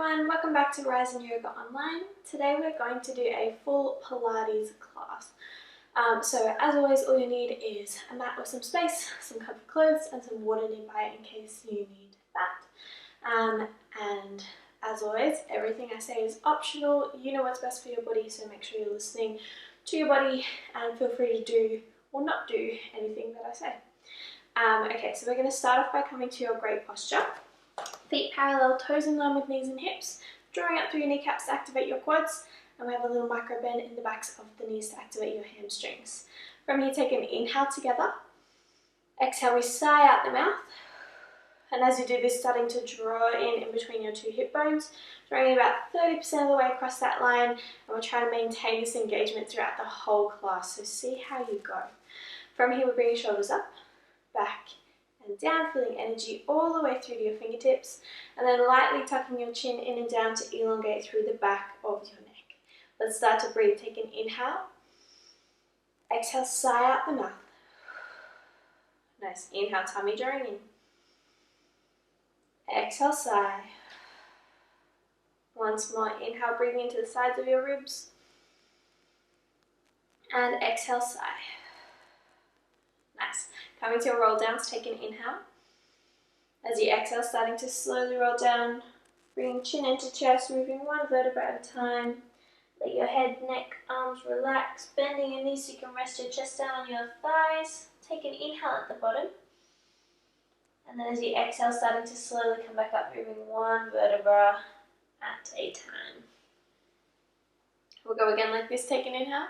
everyone, welcome back to Rise in Yoga Online. Today we're going to do a full Pilates class. So as always, all you need is a mat with some space, some comfy clothes and some water nearby in case you need that. And as always, everything I say is optional. You know what's best for your body, so make sure you're listening to your body and feel free to do or not do anything that I say. Okay, so we're going to start off by coming to your great posture. Feet parallel, toes in line with knees and hips, drawing up through your kneecaps to activate your quads, and we have a little micro bend in the backs of the knees to activate your hamstrings. From here, take an inhale together. Exhale, we sigh out the mouth. And as you do this, starting to draw in between your two hip bones, drawing about 30% of the way across that line, and we're trying to maintain this engagement throughout the whole class, so see how you go. From here, we bring your shoulders up, back, and down, feeling energy all the way through to your fingertips, and then lightly tucking your chin in and down to elongate through the back of your neck. Let's start to breathe. Take an inhale. Exhale, sigh out the mouth. Nice. Inhale, tummy drawing in. Exhale, sigh. Once more, inhale, breathing into the sides of your ribs. And exhale, sigh. Nice. Coming to your roll downs, take an inhale. As you exhale, starting to slowly roll down, bringing chin into chest, moving one vertebra at a time. Let your head, neck, arms relax, bending your knees so you can rest your chest down on your thighs. Take an inhale at the bottom. And then as you exhale, starting to slowly come back up, moving one vertebra at a time. We'll go again like this. Take an inhale.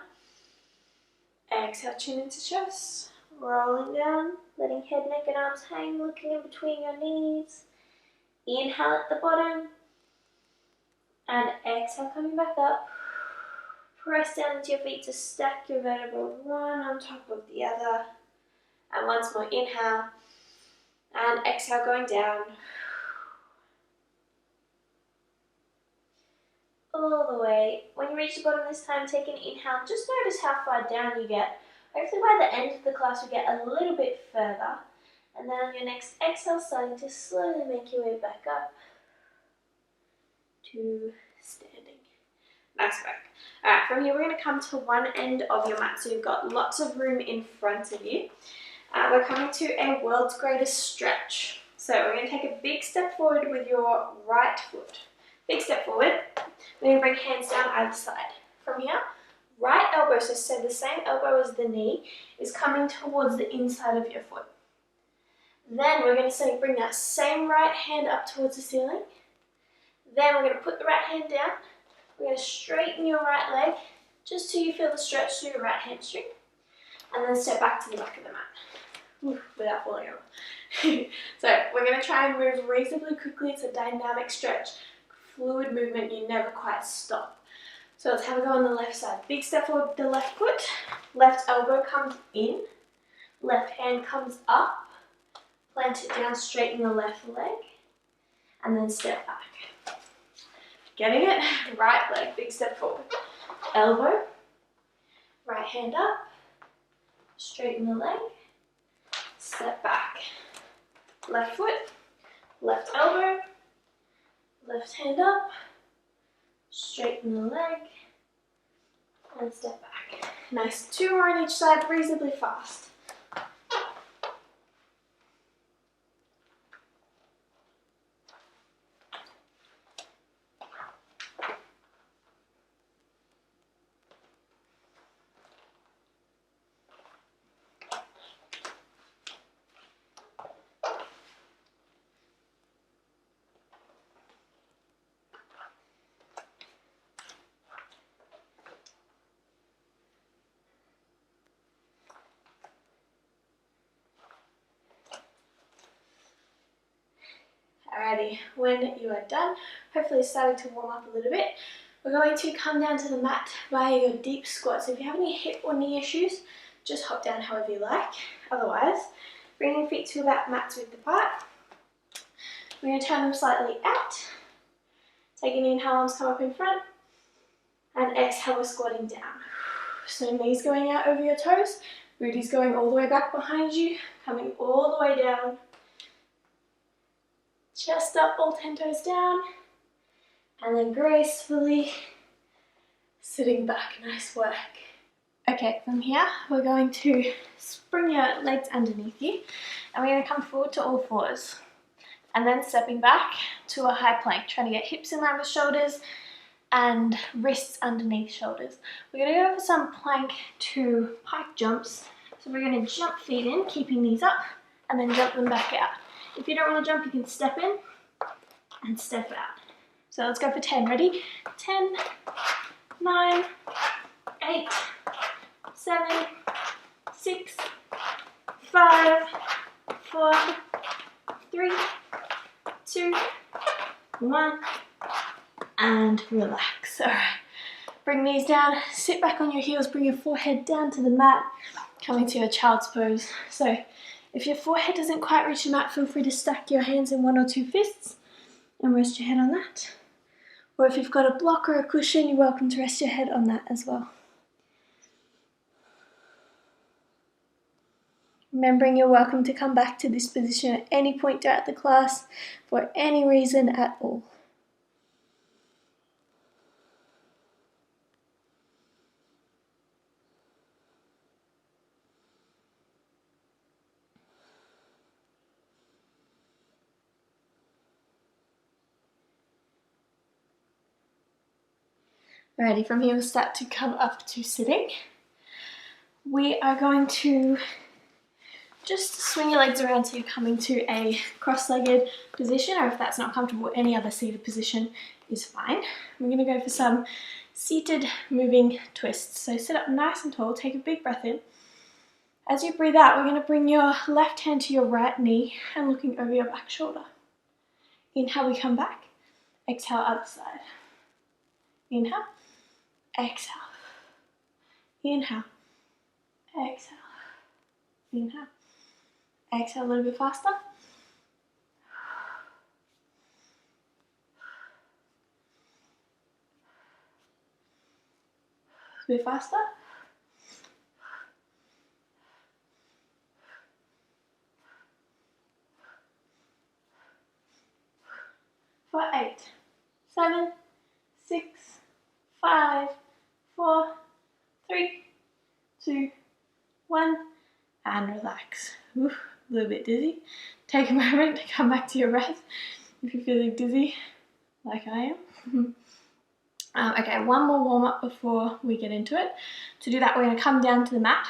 Exhale, chin into chest. Rolling down, letting head, neck and arms hang, looking in between your knees. Inhale at the bottom. And exhale, coming back up. Press down into your feet to stack your vertebrae one on top of the other. And once more, inhale. And exhale, going down. All the way. When you reach the bottom this time, take an inhale. Just notice how far down you get. Hopefully by the end of the class we get a little bit further. And then on your next exhale, starting to slowly make your way back up to standing. Nice work. Alright, from here we're going to come to one end of your mat, so you've got lots of room in front of you. We're coming to a world's greatest stretch. So we're going to take a big step forward with your right foot. Big step forward. We're going to bring hands down either side. From here, right elbow, so the same elbow as the knee, is coming towards the inside of your foot. Then we're going to bring that same right hand up towards the ceiling. Then we're going to put the right hand down. We're going to straighten your right leg just till you feel the stretch through your right hamstring. And then step back to the back of the mat without falling over. So we're going to try and move reasonably quickly. It's a dynamic stretch, fluid movement. You never quite stop. So let's have a go on the left side. Big step forward with the left foot. Left elbow comes in. Left hand comes up. Plant it down, straighten the left leg. And then step back. Getting it? Right leg, big step forward. Elbow. Right hand up. Straighten the leg. Step back. Left foot. Left elbow. Left hand up. Straighten the leg. And step back. Nice. 2 more on each side, reasonably fast. Alrighty, when you are done, hopefully starting to warm up a little bit, we're going to come down to the mat via your deep squat. So if you have any hip or knee issues, just hop down however you like. Otherwise, bring your feet to about mat's width apart. We're going to turn them slightly out. Take an inhale, arms come up in front. And exhale, we're squatting down. So knees going out over your toes, booty's going all the way back behind you, coming all the way down. Chest up, all 10 toes down. And then gracefully sitting back. Nice work. Okay, from here we're going to spring your legs underneath you and we're going to come forward to all fours and then stepping back to a high plank, trying to get hips in line with shoulders and wrists underneath shoulders. We're going to go for some plank to pike jumps. So we're going to jump feet in, keeping these up, and then jump them back out. If you don't want to jump, you can step in and step out. So let's go for 10. Ready? 10, 9, 8, 7, 6, 5, 4, 3, 2, 1, and relax. All right, bring these down, sit back on your heels, bring your forehead down to the mat, coming to your child's pose. So if your forehead doesn't quite reach the mat, feel free to stack your hands in 1 or 2 fists and rest your head on that. Or if you've got a block or a cushion, you're welcome to rest your head on that as well. Remembering you're welcome to come back to this position at any point throughout the class for any reason at all. Alrighty, from here we'll start to come up to sitting. We are going to just swing your legs around so you're coming to a cross-legged position, or if that's not comfortable, any other seated position is fine. We're going to go for some seated moving twists. So sit up nice and tall, take a big breath in. As you breathe out, we're going to bring your left hand to your right knee and looking over your back shoulder. Inhale, we come back. Exhale, other side. Inhale. Exhale. Inhale. Exhale. Inhale. Exhale a little bit faster. A bit faster. For 8, 7, 6, 5, 4, 3, 2, 1, and relax. Oof, a little bit dizzy. Take a moment to come back to your breath if you're feeling dizzy, like I am. Okay, one more warm up before we get into it. To do that, we're going to come down to the mat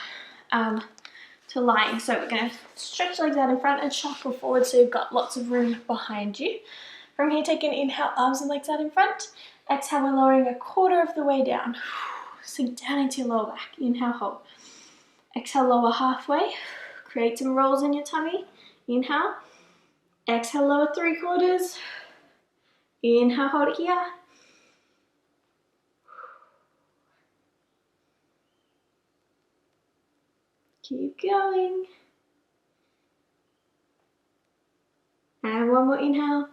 to lying. So we're going to stretch legs out in front and shuffle forward so you've got lots of room behind you. From here, take an inhale, arms and legs out in front. Exhale, we're lowering 1/4 of the way down. Sink down into your lower back. Inhale, hold. Exhale, lower halfway. Create some rolls in your tummy. Inhale. Exhale, lower 3/4. Inhale, hold it here. Keep going. And one more inhale.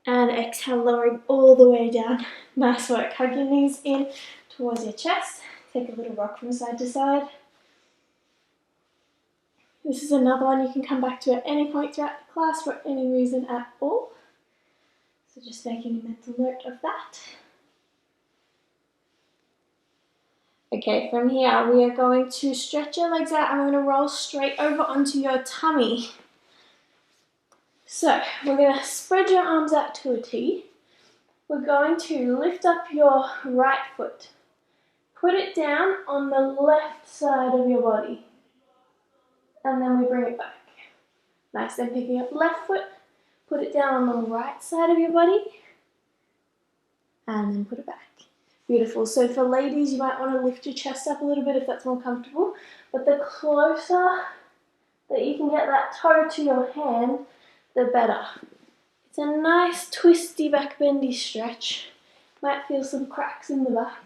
And exhale, lowering all the way down. Nice work. Hug your knees in towards your chest. Take a little rock from side to side. This is another one you can come back to at any point throughout the class for any reason at all. So just making a mental note of that. Okay, from here we are going to stretch your legs out and we're going to roll straight over onto your tummy. So we're going to spread your arms out to a T. We're going to lift up your right foot. Put it down on the left side of your body. And then we bring it back. Nice, then picking up left foot. Put it down on the right side of your body. And then put it back. Beautiful. So for ladies, you might want to lift your chest up a little bit if that's more comfortable. But the closer that you can get that toe to your hand, the better. It's a nice twisty back bendy stretch. Might feel some cracks in the back.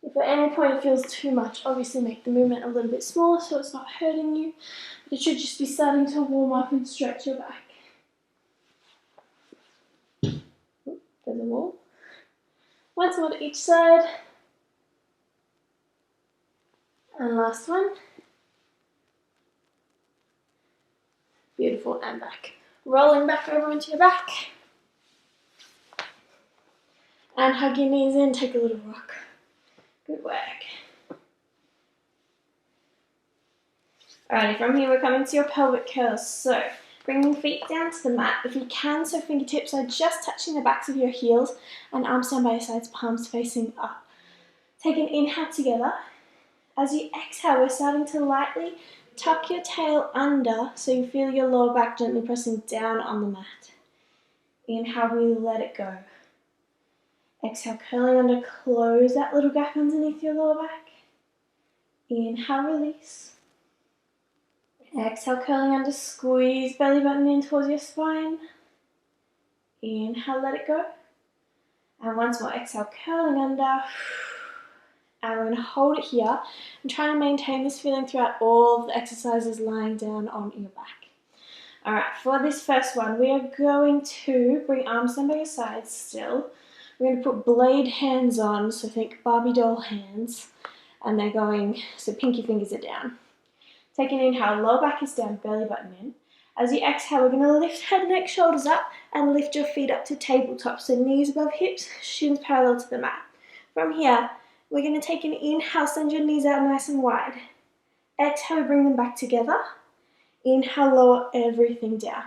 If at any point it feels too much, obviously make the movement a little bit smaller so it's not hurting you. But it should just be starting to warm up and stretch your back. Oop, there's a wall. Once more to each side. And last one. Beautiful, and back. Rolling back over onto your back. And hug your knees in, take a little rock. Good work. Alrighty, from here we're coming to your pelvic curls. So, bringing feet down to the mat if you can, so fingertips are just touching the backs of your heels and arms down by your sides, palms facing up. Take an inhale together. As you exhale, we're starting to lightly tuck your tail under so you feel your lower back gently pressing down on the mat. Inhale, we let it go. Exhale, curling under, close that little gap underneath your lower back. Inhale, release. Exhale, curling under, squeeze belly button in towards your spine. Inhale, let it go. And once more, exhale, curling under. And we're going to hold it here and try to maintain this feeling throughout all of the exercises lying down on your back. Alright, for this first one, we are going to bring arms down by your sides still. We're going to put blade hands on, so think Barbie doll hands. And they're going, so pinky fingers are down. Take an inhale, lower back is down, belly button in. As you exhale, we're going to lift head, neck, shoulders up and lift your feet up to tabletop. So knees above hips, shins parallel to the mat. From here, we're going to take an inhale, send your knees out nice and wide. Exhale, bring them back together. Inhale, lower everything down.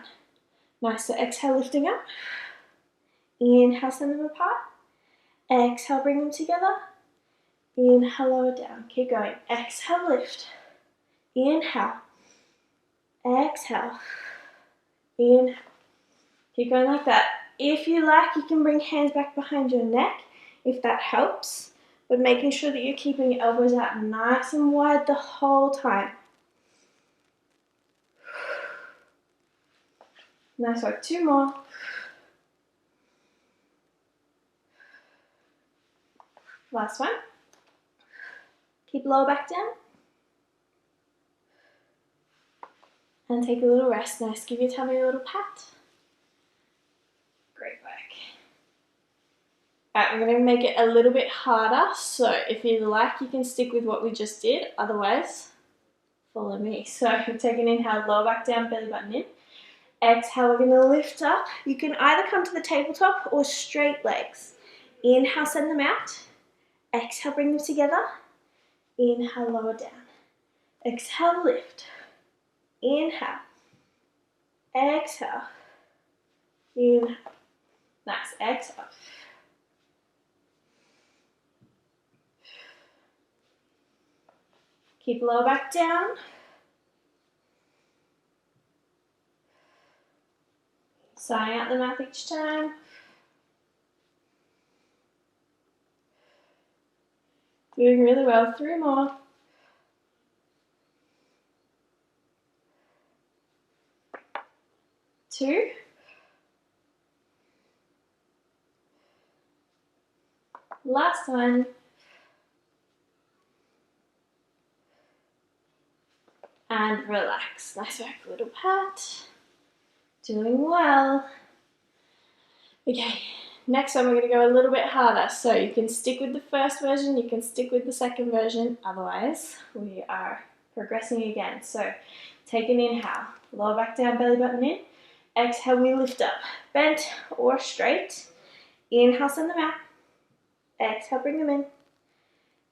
Nice, so exhale, lifting up. Inhale, send them apart. Exhale, bring them together. Inhale, lower down. Keep going. Exhale, lift. Inhale. Exhale. Inhale. Keep going like that. If you like, you can bring hands back behind your neck, if that helps. But making sure that you're keeping your elbows out nice and wide the whole time. Nice work. 2 more. Last one. Keep lower back down. And take a little rest. Nice. Give your tummy a little pat. Great work. Alright, we're going to make it a little bit harder. So if you like, you can stick with what we just did. Otherwise, follow me. So take an inhale, lower back down, belly button in. Exhale, we're going to lift up. You can either come to the tabletop or straight legs. Inhale, send them out. Exhale, bring them together. Inhale, lower down. Exhale, lift. Inhale. Exhale. Inhale. Nice. Exhale. Keep lower back down. Sighing out the mouth each time. Doing really well. 3 more. Two. Last one. And relax. Nice work. Little pat. Doing well. Okay, next one we're going to go a little bit harder. So you can stick with the first version, you can stick with the second version. Otherwise, we are progressing again. So take an inhale. Lower back down, belly button in. Exhale, we lift up. Bent or straight. Inhale, send them out. Exhale, bring them in.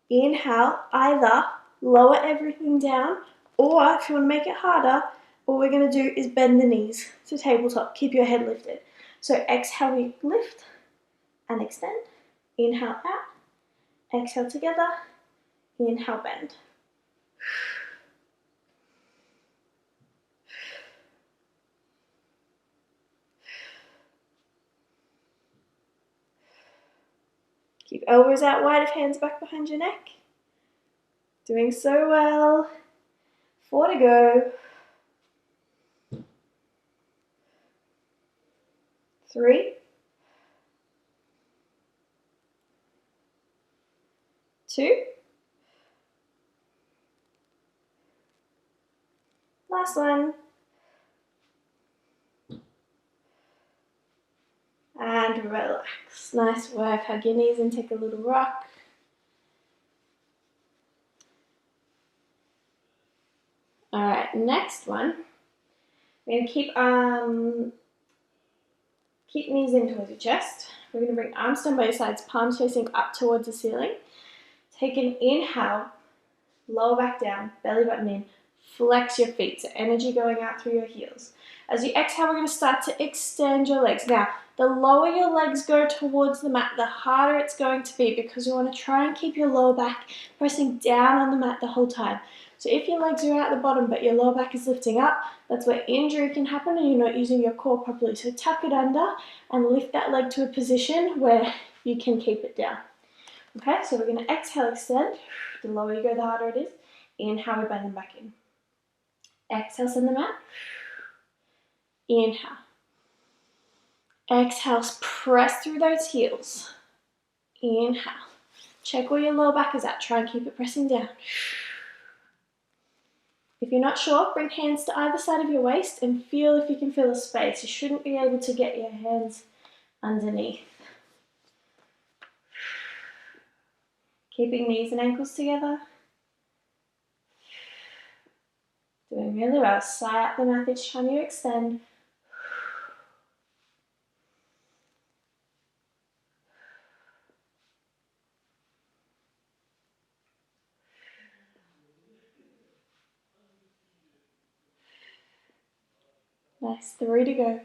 Inhale, either lower everything down, or if you want to make it harder, all we're going to do is bend the knees to tabletop. Keep your head lifted. So exhale, we lift and extend. Inhale out. Exhale together. Inhale, bend. Keep elbows out wide if hands back behind your neck. Doing so well. 4 to go. 3. 2. Last one. And relax. Nice work. Hug your knees and take a little rock. Alright, next one. We're going to Keep knees in towards your chest. We're going to bring arms down by your sides, palms facing up towards the ceiling. Take an inhale, lower back down, belly button in, flex your feet, so energy going out through your heels. As you exhale, we're going to start to extend your legs. Now, the lower your legs go towards the mat, the harder it's going to be, because you want to try and keep your lower back pressing down on the mat the whole time. So if your legs are out the bottom but your lower back is lifting up, that's where injury can happen and you're not using your core properly. So tuck it under and lift that leg to a position where you can keep it down. Okay, so we're going to exhale, extend. The lower you go, the harder it is. Inhale, we bend them back in. Exhale, send them out. Inhale. Exhale, press through those heels. Inhale. Check where your lower back is at. Try and keep it pressing down. If you're not sure, bring hands to either side of your waist and feel if you can feel a space. You shouldn't be able to get your hands underneath. Keeping knees and ankles together. Doing really well. Sigh out the mouth each time you extend. Nice, 3 to go.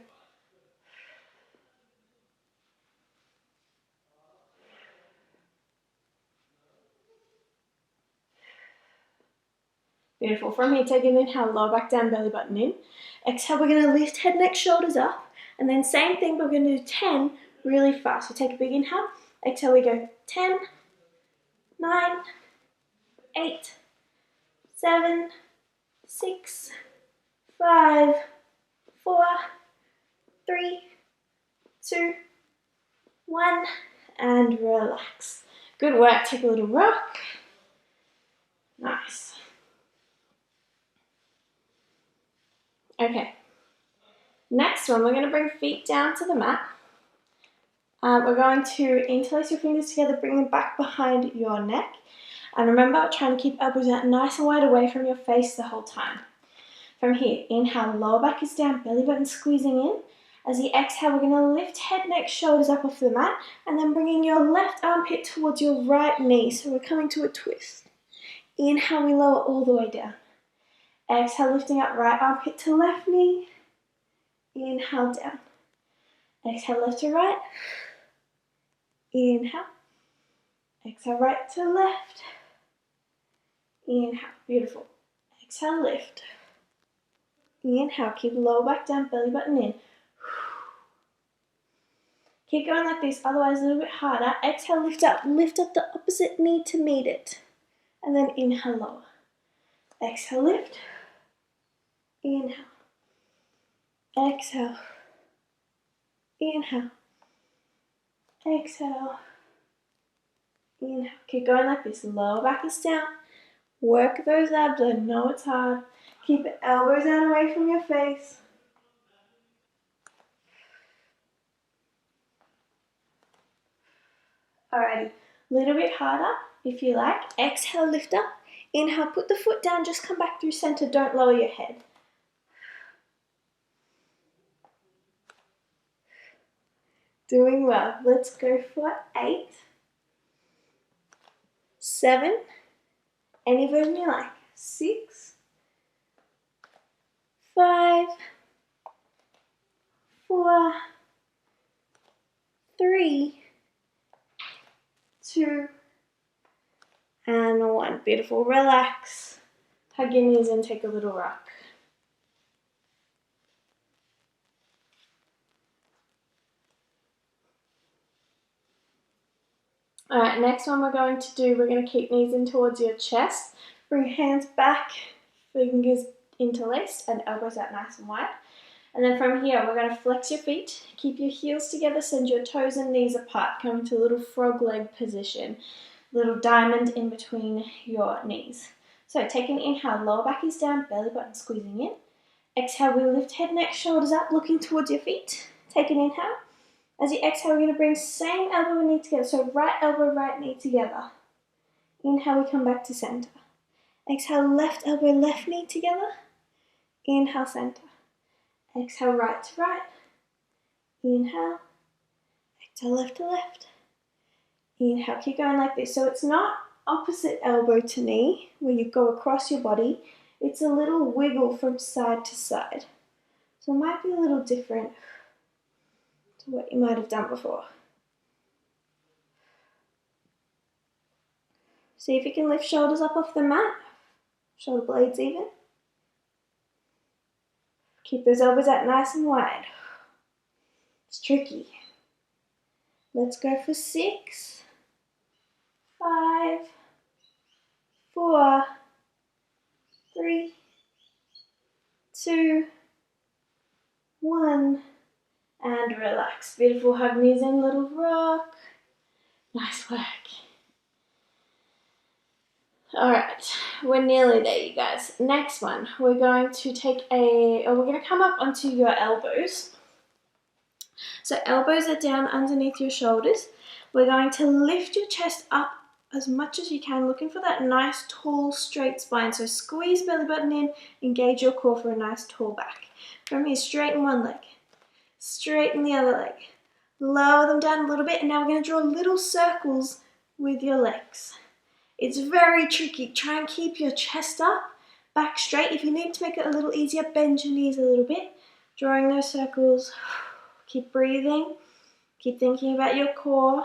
Beautiful. From here, take an inhale, lower back down, belly button in. Exhale, we're going to lift head, neck, shoulders up. And then same thing, but we're going to do 10 really fast. So take a big inhale. Exhale, we go 10, 9, 8, 7, 6, 5, 4, 3, 2, 1, and relax. Good work. Take a little rock. Nice. Okay. Next one, we're going to bring feet down to the mat. We're going to interlace your fingers together, bring them back behind your neck. And remember, trying to keep elbows out nice and wide away from your face the whole time. From here, inhale, lower back is down, belly button squeezing in. As you exhale, we're going to lift head, neck, shoulders up off the mat, and then bringing your left armpit towards your right knee. So we're coming to a twist. Inhale, we lower all the way down. Exhale, lifting up right armpit to left knee. Inhale, down. Exhale, left to right. Inhale. Exhale, right to left. Inhale, beautiful. Exhale, lift. Inhale, keep lower back down, belly button in. Keep going like this, otherwise a little bit harder. Exhale, lift up the opposite knee to meet it. And then inhale, lower. Exhale, lift. Inhale. Exhale. Inhale. Exhale. Inhale. Keep going like this. Lower back is down. Work those abs. I know it's hard. Keep the elbows out away from your face. Alrighty. A little bit harder if you like. Exhale, lift up. Inhale, put the foot down. Just come back through center. Don't lower your head. Doing well. Let's go for 8, 7, any version you like. 6, 5, 4, 3, 2, and 1. Beautiful. Relax. Hug your knees and take a little rock. Alright, next one we're going to keep knees in towards your chest. Bring hands back, fingers interlaced, and elbows out nice and wide. And then from here, we're going to flex your feet, keep your heels together, send your toes and knees apart, come into a little frog leg position, little diamond in between your knees. So take an inhale, lower back is down, belly button squeezing in. Exhale, we lift head, neck, shoulders up, looking towards your feet. Take an inhale. As you exhale, we're going to bring same elbow and knee together. So right elbow, right knee together. Inhale, we come back to center. Exhale, left elbow, left knee together. Inhale, center. Exhale, right to right. Inhale. Exhale, left to left. Inhale, keep going like this. So it's not opposite elbow to knee, where you go across your body. It's a little wiggle from side to side. So it might be a little different to what you might have done before. See if you can lift shoulders up off the mat. Shoulder blades even. Keep those elbows out nice and wide. It's tricky. Let's go for 6, 5, 4, 3, 2, 1, and relax. Beautiful, hug knees in, little rock. Nice work. Alright, we're nearly there, you guys. Next one, we're going to we're going to come up onto your elbows. So elbows are down underneath your shoulders. We're going to lift your chest up as much as you can, looking for that nice, tall, straight spine. So squeeze belly button in, engage your core for a nice, tall back. From here, straighten one leg, straighten the other leg. Lower them down a little bit, and now we're going to draw little circles with your legs. It's very tricky. Try and keep your chest up, back straight. If you need to make it a little easier, bend your knees a little bit. Drawing those circles. Keep breathing. Keep thinking about your core.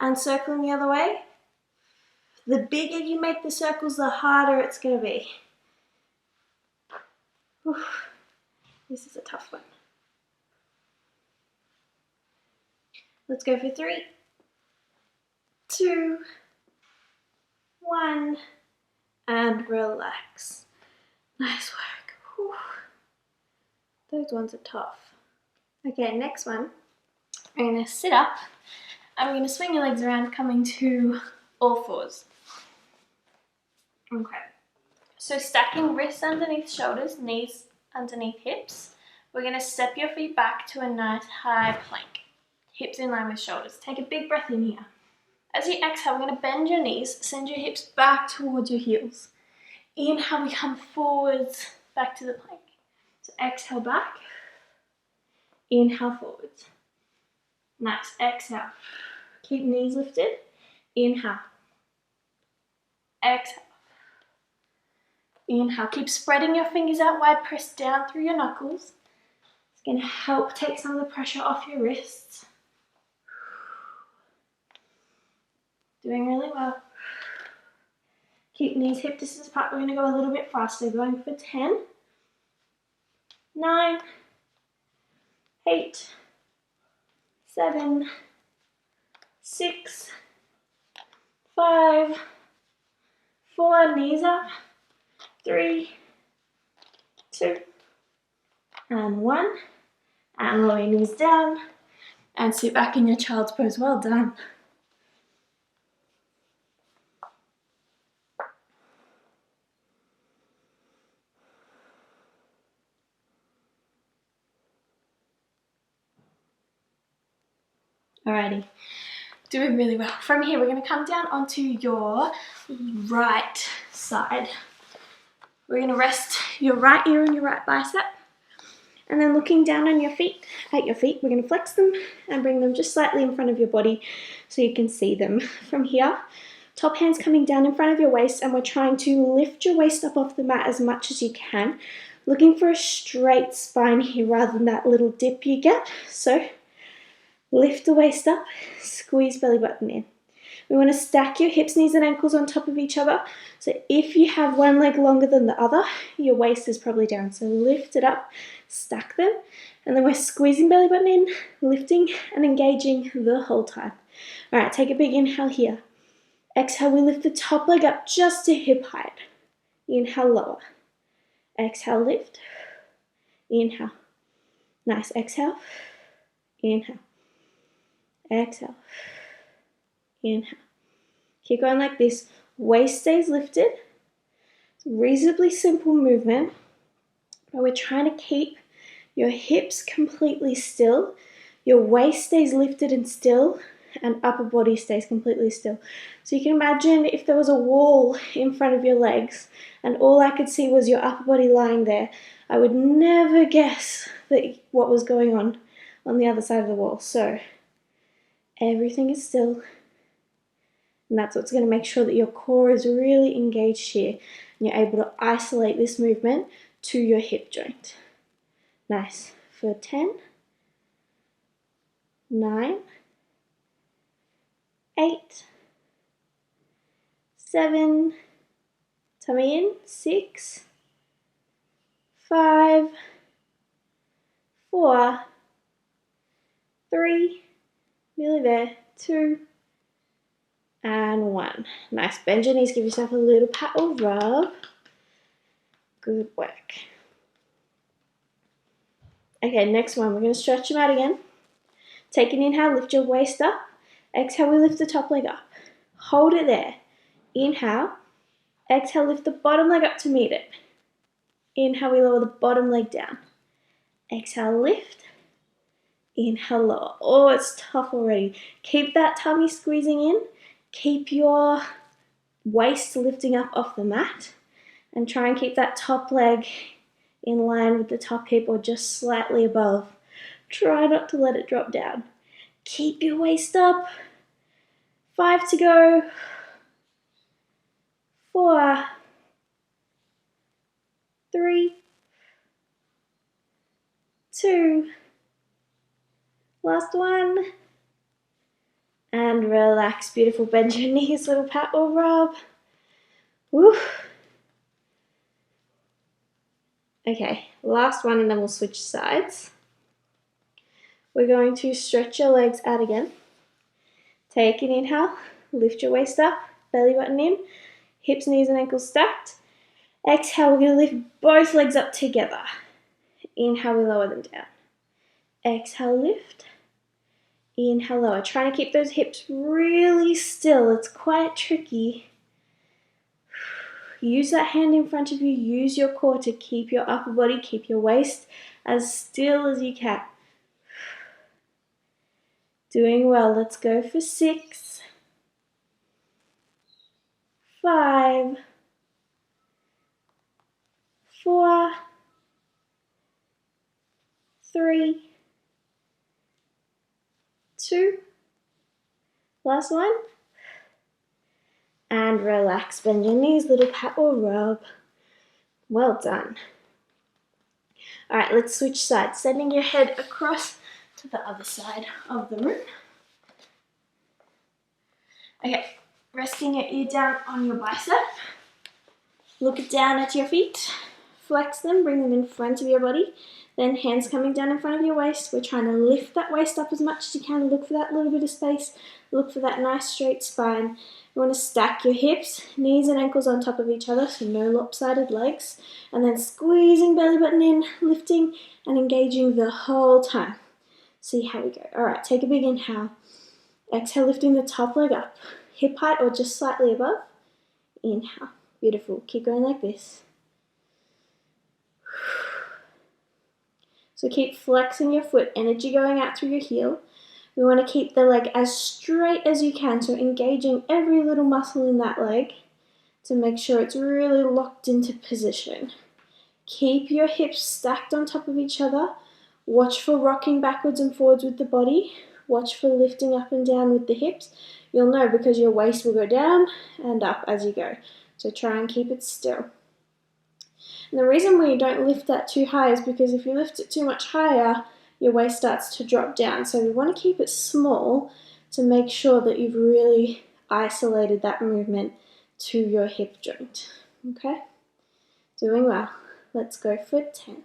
And circling the other way. The bigger you make the circles, the harder it's going to be. This is a tough one. Let's go for 3, 2, 1, and relax. Nice work. Whew. Those ones are tough. Okay, next one. We're going to sit up and we're going to swing your legs around, coming to all fours. Okay. So stacking wrists underneath shoulders, knees underneath hips. We're going to step your feet back to a nice high plank. Hips in line with shoulders. Take a big breath in here. As you exhale, we're going to bend your knees, send your hips back towards your heels. Inhale, we come forwards, back to the plank. So exhale back. Inhale forwards. Nice. Exhale. Keep knees lifted. Inhale. Exhale. Inhale. Keep spreading your fingers out wide. Press down through your knuckles. It's going to help take some of the pressure off your wrists. Doing really well. Keep knees hip distance apart. We're going to go a little bit faster. Going for 10, 9, 8, 7, 6, 5, 4, knees up, 3, 2, and 1. And lower your knees down. And sit back in your child's pose. Well done. Alrighty, doing really well. From here, we're going to come down onto your right side. We're going to rest your right ear on your right bicep. And then looking down on your feet, we're going to flex them and bring them just slightly in front of your body so you can see them. From here, top hands coming down in front of your waist, and we're trying to lift your waist up off the mat as much as you can. Looking for a straight spine here rather than that little dip you get. So lift the waist up, squeeze belly button in. We want to stack your hips, knees and ankles on top of each other. So if you have one leg longer than the other, your waist is probably down. So lift it up, stack them, and then we're squeezing belly button in, lifting and engaging the whole time. All right, take a big inhale here. Exhale, we lift the top leg up just to hip height. Inhale, lower. Exhale, lift. Inhale. Nice, exhale. Inhale. Exhale. Inhale. Keep going like this. Waist stays lifted. It's a reasonably simple movement, but we're trying to keep your hips completely still. Your waist stays lifted and still, and upper body stays completely still. So you can imagine if there was a wall in front of your legs and all I could see was your upper body lying there, I would never guess that what was going on on the other side of the wall. So everything is still, and that's what's going to make sure that your core is really engaged here and you're able to isolate this movement to your hip joint. Nice. For 10, 9, 8, 7, tummy in, 6, 5, 4, 3, nearly there, 2, and 1. Nice. Bend your knees, give yourself a little pat or rub. Good work. Okay, next one, we're going to stretch them out again. Take an inhale, lift your waist up. Exhale, we lift the top leg up. Hold it there. Inhale. Exhale, lift the bottom leg up to meet it. Inhale, we lower the bottom leg down. Exhale, lift. Inhale, lower. Oh, it's tough already. Keep that tummy squeezing in. Keep your waist lifting up off the mat. And try and keep that top leg in line with the top hip or just slightly above. Try not to let it drop down. Keep your waist up. 5 to go. 4, 3, 2, last one. And relax. Beautiful. Bend your knees, little pat or rub. Woo. Okay, last one and then we'll switch sides. We're going to stretch your legs out again. Take an inhale, lift your waist up, belly button in, hips, knees and ankles stacked. Exhale, we're going to lift both legs up together. Inhale, we lower them down. Exhale, lift. Inhale, lower. Trying to keep those hips really still. It's quite tricky. Use that hand in front of you. Use your core to keep your upper body, keep your waist as still as you can. Doing well. Let's go for 6, 5, 4, 3, 2, last one. And relax, bend your knees, little pat or rub. Well done. All right, let's switch sides. Sending your head across to the other side of the room. Okay, resting your ear down on your bicep. Look down at your feet. Flex them, bring them in front of your body. Then hands coming down in front of your waist. We're trying to lift that waist up as much as you can. Look for that little bit of space. Look for that nice straight spine. You want to stack your hips, knees and ankles on top of each other, so no lopsided legs. And then squeezing belly button in, lifting and engaging the whole time. See how we go. All right, take a big inhale. Exhale, lifting the top leg up. Hip height or just slightly above. Inhale. Beautiful. Keep going like this. So keep flexing your foot, energy going out through your heel. We want to keep the leg as straight as you can, so engaging every little muscle in that leg to make sure it's really locked into position. Keep your hips stacked on top of each other. Watch for rocking backwards and forwards with the body. Watch for lifting up and down with the hips. You'll know because your waist will go down and up as you go. So try and keep it still. And the reason why you don't lift that too high is because if you lift it too much higher, your waist starts to drop down. So we want to keep it small to make sure that you've really isolated that movement to your hip joint. Okay? Doing well. Let's go for 10.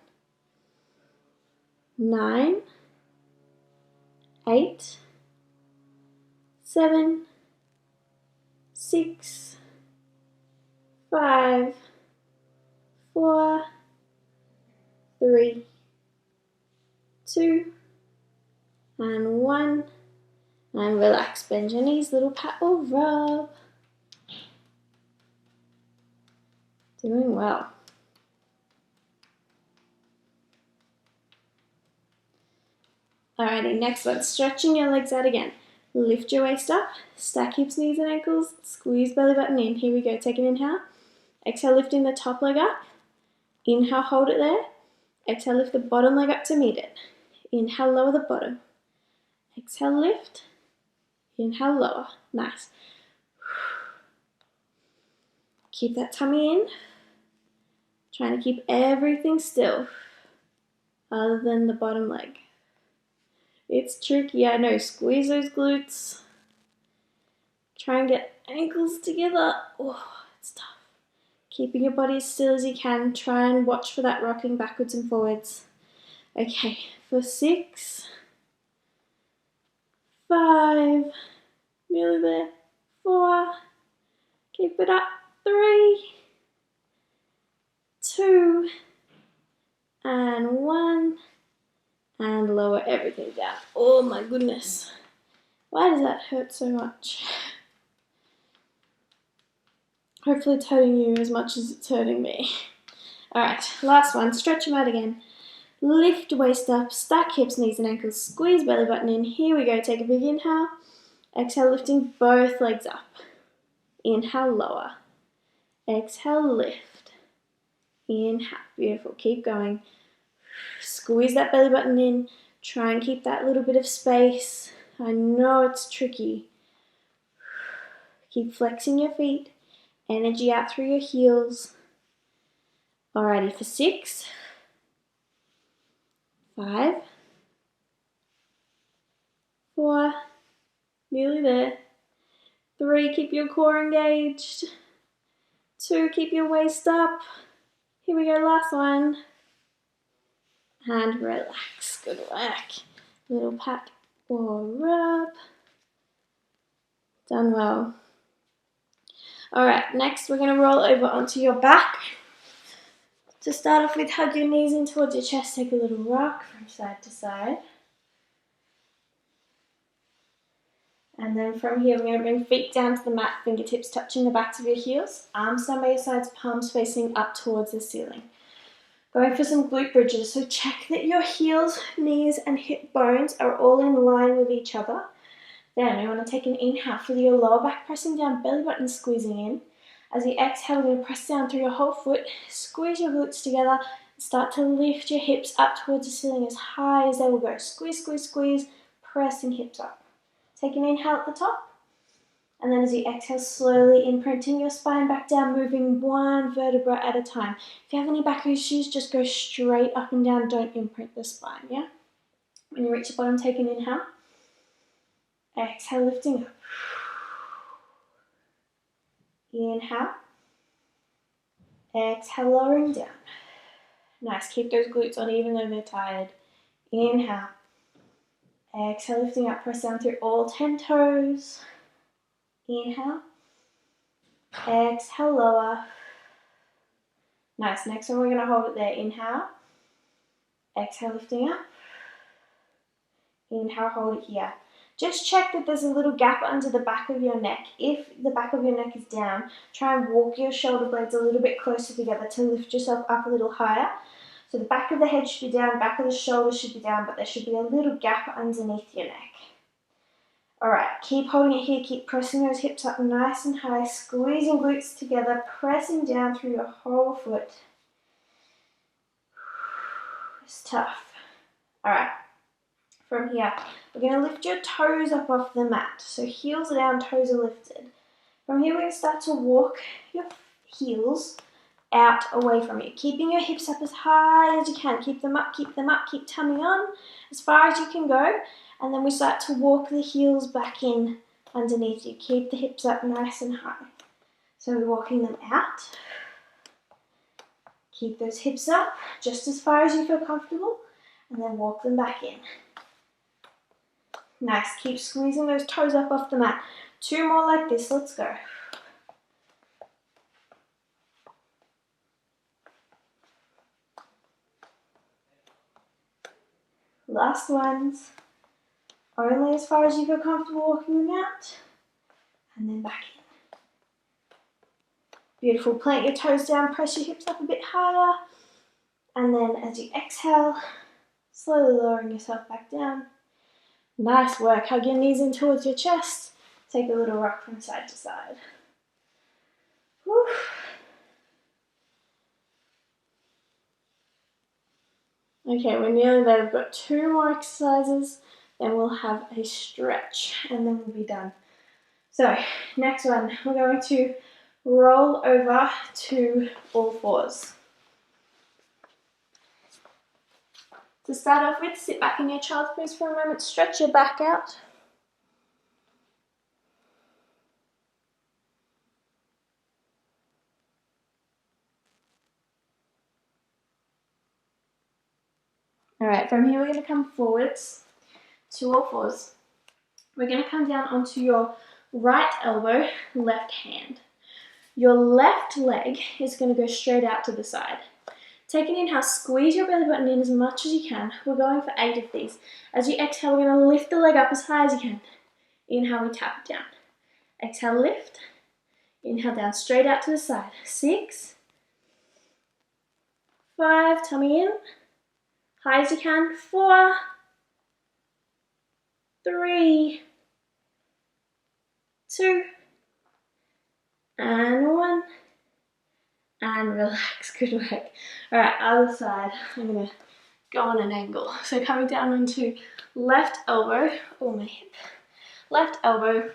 9, 8, 7, 6, 5, 4, 3, 2, and 1. And relax. Bend your knees, little pat or rub. Doing well. Alrighty, next one. Stretching your legs out again. Lift your waist up. Stack hips, knees, and ankles. Squeeze belly button in. Here we go. Take an inhale. Exhale, lifting the top leg up. Inhale, hold it there. Exhale, lift the bottom leg up to meet it. Inhale, lower the bottom. Exhale, lift. Inhale, lower. Nice. Keep that tummy in. Trying to keep everything still other than the bottom leg. It's tricky, I know. Squeeze those glutes. Try and get ankles together. Oh, it's tough. Keeping your body as still as you can. Try and watch for that rocking backwards and forwards. Okay, for 6, 5, nearly there, 4, keep it up, 3, 2, and 1, and lower everything down. Oh my goodness. Why does that hurt so much? Hopefully it's hurting you as much as it's hurting me. Alright, last one. Stretch them out again. Lift waist up, stack hips, knees and ankles, squeeze belly button in. Here we go. Take a big inhale. Exhale, lifting both legs up. Inhale, lower. Exhale, lift. Inhale. Beautiful. Keep going. Squeeze that belly button in. Try and keep that little bit of space. I know it's tricky. Keep flexing your feet. Energy out through your heels. Alrighty, for 6, 5, 4, nearly there. 3, keep your core engaged. 2, keep your waist up. Here we go, last one. And relax, good work. Little pat or rub. Done well. Alright, next we're going to roll over onto your back. To start off with, hug your knees in towards your chest, take a little rock from side to side. And then from here, we're going to bring feet down to the mat, fingertips touching the backs of your heels, arms down by your sides, palms facing up towards the ceiling. Going for some glute bridges, so check that your heels, knees and hip bones are all in line with each other. Then we want to take an inhale, feel your lower back pressing down, belly button squeezing in. As you exhale, we're going to press down through your whole foot, squeeze your glutes together, and start to lift your hips up towards the ceiling as high as they will go. Squeeze, squeeze, squeeze, pressing hips up. Take an inhale at the top, and then as you exhale, slowly imprinting your spine back down, moving one vertebra at a time. If you have any back issues, just go straight up and down, don't imprint the spine, yeah? When you reach the bottom, take an inhale. Exhale, lifting up. Inhale. Exhale, lowering down. Nice, keep those glutes on even though they're tired. Inhale. Exhale, lifting up, press down through all 10 toes. Inhale. Exhale, lower. Nice, next one we're going to hold it there. Inhale. Exhale, lifting up. Inhale, hold it here. Just check that there's a little gap under the back of your neck. If the back of your neck is down, try and walk your shoulder blades a little bit closer together to lift yourself up a little higher. So the back of the head should be down, back of the shoulders should be down, but there should be a little gap underneath your neck. Alright, keep holding it here, keep pressing those hips up nice and high, squeezing glutes together, pressing down through your whole foot. It's tough. Alright. From here, we're going to lift your toes up off the mat. So heels are down, toes are lifted. From here, we're going to start to walk your heels out away from you, keeping your hips up as high as you can. Keep them up, keep tummy on as far as you can go. And then we start to walk the heels back in underneath you. Keep the hips up nice and high. So we're walking them out. Keep those hips up just as far as you feel comfortable. And then walk them back in. Nice, keep squeezing those toes up off the mat. 2 more like this, let's go. Last ones. Only as far as you feel comfortable walking them out. And then back in. Beautiful, plant your toes down, press your hips up a bit higher. And then as you exhale, slowly lowering yourself back down. Nice work. Hug your knees in towards your chest. Take a little rock from side to side. Whew. Okay, we're nearly there. We've got 2 more exercises, then we'll have a stretch, and then we'll be done. So, next one, we're going to roll over to all fours. To start off with, sit back in your child's pose for a moment, stretch your back out. Alright, from here we're going to come forwards to all fours. We're going to come down onto your right elbow, left hand. Your left leg is going to go straight out to the side. Take an inhale, squeeze your belly button in as much as you can. We're going for 8 of these. As you exhale, we're going to lift the leg up as high as you can. Inhale, we tap it down. Exhale, lift. Inhale, down, straight out to the side. 6, 5, tummy in. High as you can. 4, 3, 2, and 1. And relax, good work. Alright, other side. I'm going to go on an angle. So coming down onto left elbow, my hip. Left elbow,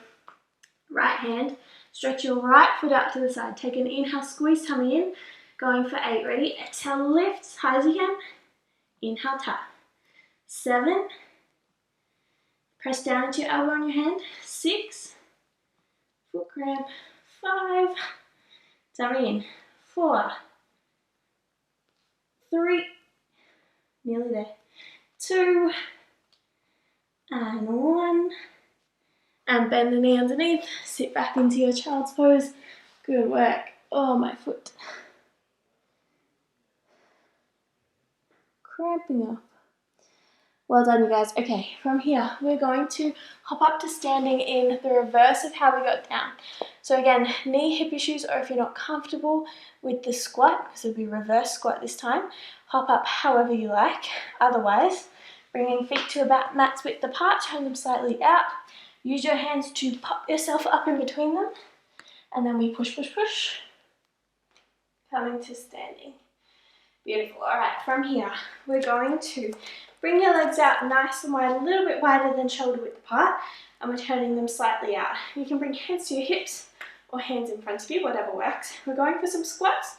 right hand. Stretch your right foot out to the side. Take an inhale, squeeze tummy in. Going for 8, ready? Exhale, lift as high as you can. Inhale, tap. 7. Press down into your elbow on your hand. 6. Foot cramp. 5. Tummy in. 4. 3. Nearly there. 2. And 1. And bend the knee underneath. Sit back into your child's pose. Good work. Oh, my foot. Cramping up. Well done, you guys. Okay, from here, we're going to hop up to standing in the reverse of how we got down. So again, knee, hip issues, or if you're not comfortable with the squat, because it'll be reverse squat this time, hop up however you like. Otherwise, bringing feet to about mat's width apart, turn them slightly out. Use your hands to pop yourself up in between them. And then we push, push, push. Coming to standing. Beautiful. All right, from here, we're going to bring your legs out nice and wide, a little bit wider than shoulder width apart, and we're turning them slightly out. You can bring hands to your hips or hands in front of you, whatever works. We're going for some squats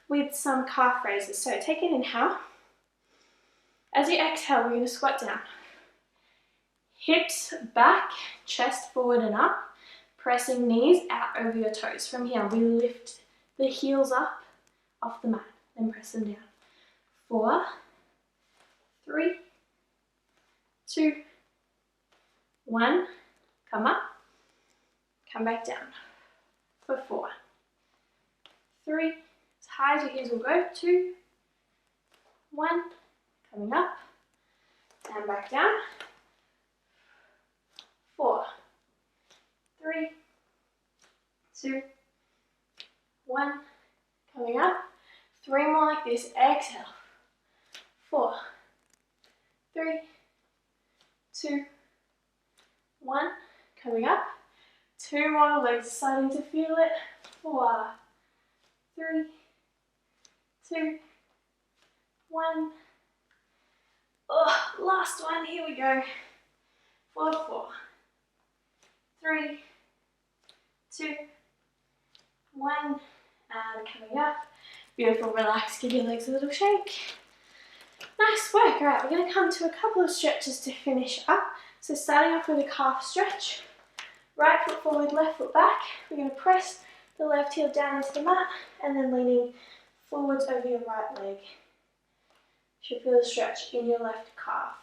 with some calf raises. So take an inhale. As you exhale, we're going to squat down. Hips back, chest forward and up, pressing knees out over your toes. From here, we lift the heels up off the mat, then press them down. 4, 3, 2, 1, come up, come back down. For 4, 3, as high as your heels will go, 2, 1, coming up, and back down. 4, 3, 2, 1, coming up. 3 more like this, exhale. 4, 3, 2, 1, coming up. 2 more, legs starting to feel it. 4, 3, 2, 1. Oh, last one, here we go. 4, 4, 3, 2, 1, and coming up. Beautiful, relax, give your legs a little shake. Nice work. All right, we're going to come to a couple of stretches to finish up. So starting off with a calf stretch. Right foot forward, left foot back. We're going to press the left heel down into the mat and then leaning forwards over your right leg. You should feel the stretch in your left calf.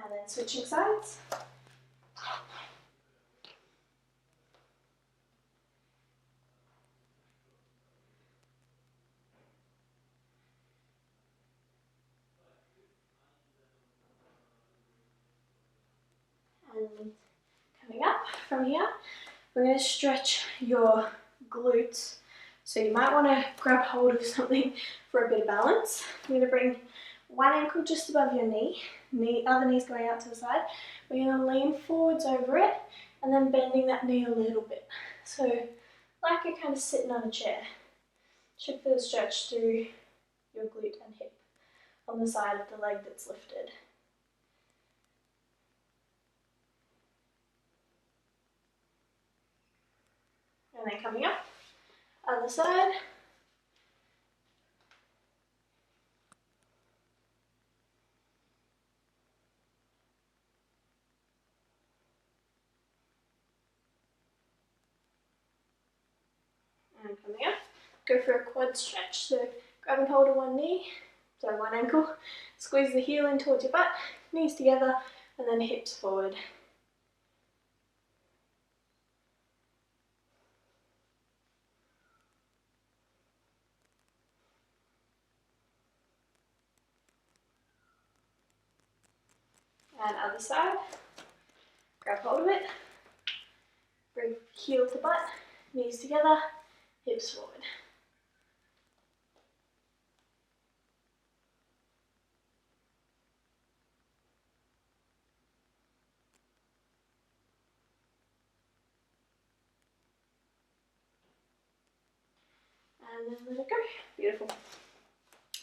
And then switching sides. And coming up from here, we're going to stretch your glutes. So you might want to grab hold of something for a bit of balance. I'm going to bring one ankle just above your knee, other knee's going out to the side. We're going to lean forwards over it and then bending that knee a little bit. So like you're kind of sitting on a chair. Should feel stretch through your glute and hip on the side of the leg that's lifted. And then coming up, other side. And coming up, go for a quad stretch. So grab and hold of one ankle, squeeze the heel in towards your butt, knees together, and then hips forward. And other side, grab hold of it, bring heel to butt, knees together, hips forward. And then let it go. Beautiful.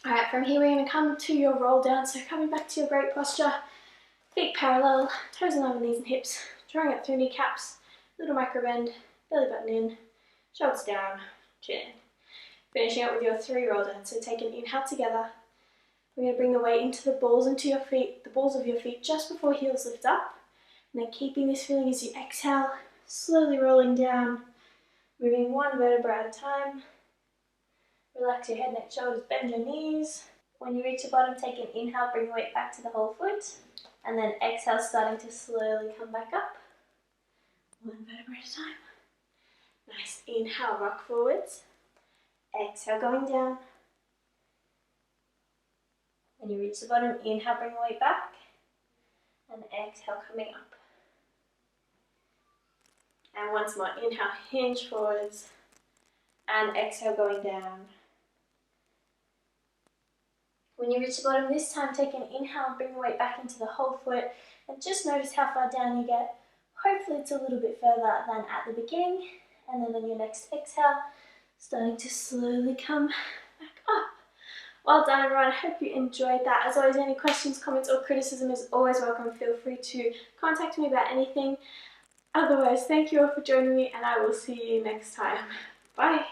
Alright, from here we're going to come to your roll down. So coming back to your great posture, feet parallel, toes in line with knees and hips, drawing up through kneecaps, little micro bend, belly button in, shoulders down, chin in. Finishing up with your 3 roll down. So take an inhale together. We're going to bring the weight into the balls of your feet just before heels lift up. And then keeping this feeling as you exhale, slowly rolling down, moving one vertebra at a time. Relax your head, neck, shoulders, bend your knees. When you reach the bottom, take an inhale, bring the weight back to the whole foot. And then exhale, starting to slowly come back up. One vertebra at a time. Nice. Inhale, rock forwards. Exhale, going down. When you reach the bottom, inhale, bring the weight back. And exhale, coming up. And once more, inhale, hinge forwards. And exhale, going down. When you reach the bottom this time, take an inhale and bring the weight back into the whole foot. And just notice how far down you get. Hopefully it's a little bit further than at the beginning. And then on your next exhale, starting to slowly come back up. Well done everyone, I hope you enjoyed that. As always, any questions, comments or criticism is always welcome. Feel free to contact me about anything. Otherwise, thank you all for joining me and I will see you next time. Bye.